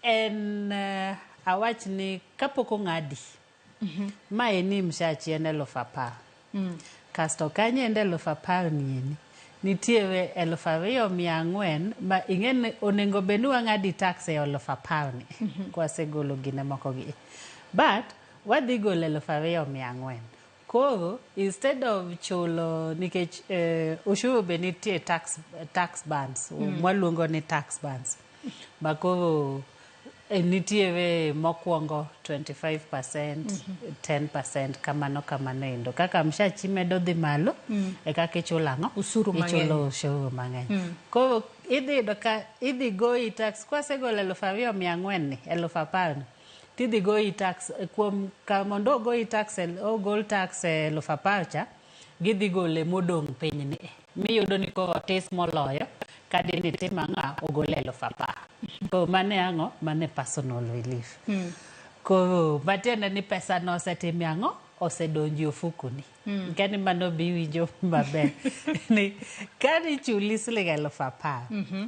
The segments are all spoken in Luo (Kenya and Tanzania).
En awach ni kapoko ng'adi ma eni mshachi en 10,000 kasto kanye ende 10,000 nieni nitiere 2,400 ma ing'eni onengo beni wang'adi tax e 10,000 kwasegolo gine moko gi but wadhi golo 2,400 koro instead of chulo nikech ushuru be nitie tax bands mwaluongo ni tax bands makoro nitiere mokwongo 25%, 10% kamano endo kaka mshachi medo dhi malo e kaka ichulo ang'o ichulo ushuru mang'eny koro idhi goyi tax kwasegolo 2,400 ni 10,000 tidhi goyi tax kuom mondo ogoyi tax ogol tax 10,000 cha gidhi gole modong' piny ni miyudo ni koro tis moloyo kadini tima ng'a ogole 10,000 koro mane ang'o mane personal relief koro matiende ni pesa no osetime ang'o osedonji ofukoni kani mano biwinjo maber ni kani chuli siling 10,000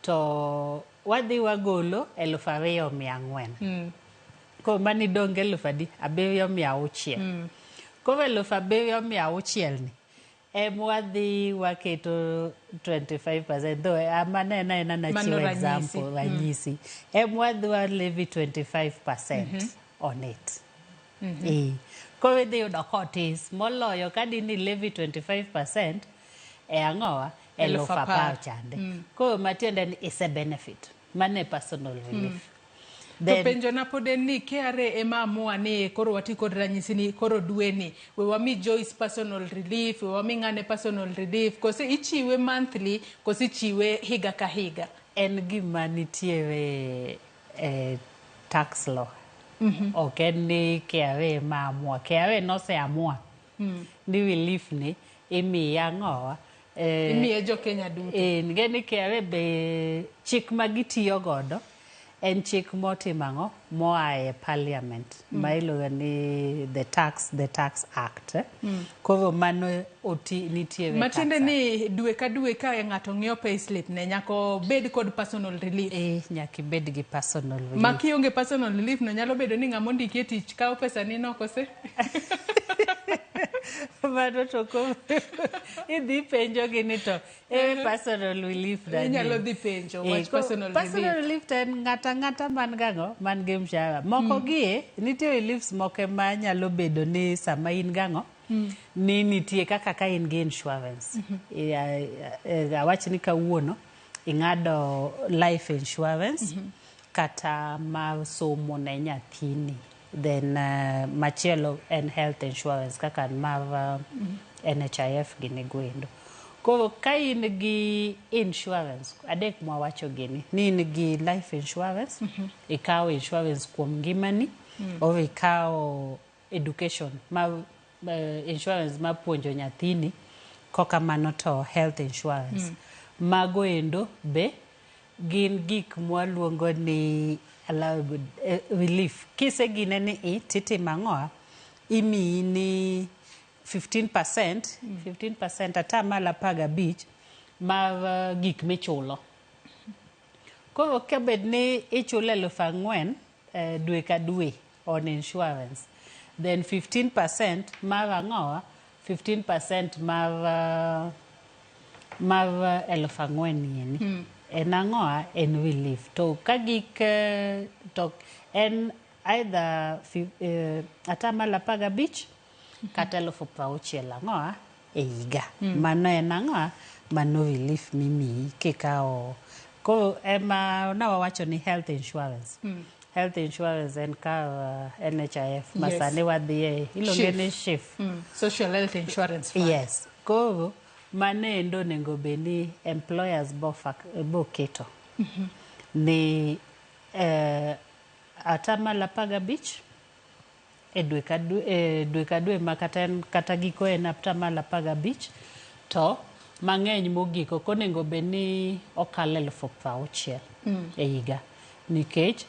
to wadhi wagolo 2,400 koro mani dong' 7,600 koro 7,600 ni wadhi waketo 25% though amanena nachiwo example ranyisi wadhi wa levy 25% on it koro idhi yudo kotis moloyo kadini levy 25% ang'owa 10,000 chande koro matiende ni is a benefit mane personal relief to penjo na pod ni KRA ema amua ni koro wati kod ranyisi ni koro dweni we wami Joyce personal relief we wami ng'ane personal relief kose ichiwe monthly kose ichiwe higa ka higa en gima nitiere tax law ok en ni KRA ma amua KRA nose amua ni relief ni imi ang'owa imiye jo Kenya duto ngeni KRA be chik magitiyo godo en chik motimang'o moae parliament ma iluongo ni the tax act koro mano nitiere matiende ni dwe ka dwe ka ng'ato ng'iyo payslip ne nyako bed kod personal relief nyaki bed gi personal relief ma kionge personal relief no nyalo bedo ni ng'amo ndiki e tich kawo pesa ni no kose mano to ko idhi penjo gini to personal relief inyalo dhi penjo wach personal relief ten ng'ata man gang'o man gi mshahara moko gie nitie reliefs moko ma nyalo bedo ni sama in gang'o ni nitie kaka ka in gi insurance awach ni kawuono ing'ado life insurance kata mar somo ne nyathini then machielo en health insurance kaka mar NHIF gini gwendo koro ka in gi insurance adek mwawacho gini ni in gi life insurance ikawo insurance kuom ngimani or ikawo education insurance ma puonjo nyathini koka mano to health insurance mago endo be gin gik mwaluongo ni relief kise gine ni titimo ang'oa imiyi ni 15% atamalo 15 mar gik michulo koro kabed ni ichulo 4,000 dwe ka dwe on insurance then 15% mar ang'oa 15% mar 4,000 nieni en ang'oa en relief to kagik to en either atamalo 15 kata 60,000 ang'oa e higa mano en ang'oa mano relief mimiyi kikawo koro ema nawawacho ni health insurance en kar NHIF masani wadhiye iluonge ni SHIF social health insurance fund yes koro mane endo nengo beni employers bo keto ni atamalo 15 e dwe ka dwe ma kata giko en atamalo 15 to mang'eny mogiko konego beni okalo 6,000 e higa nikech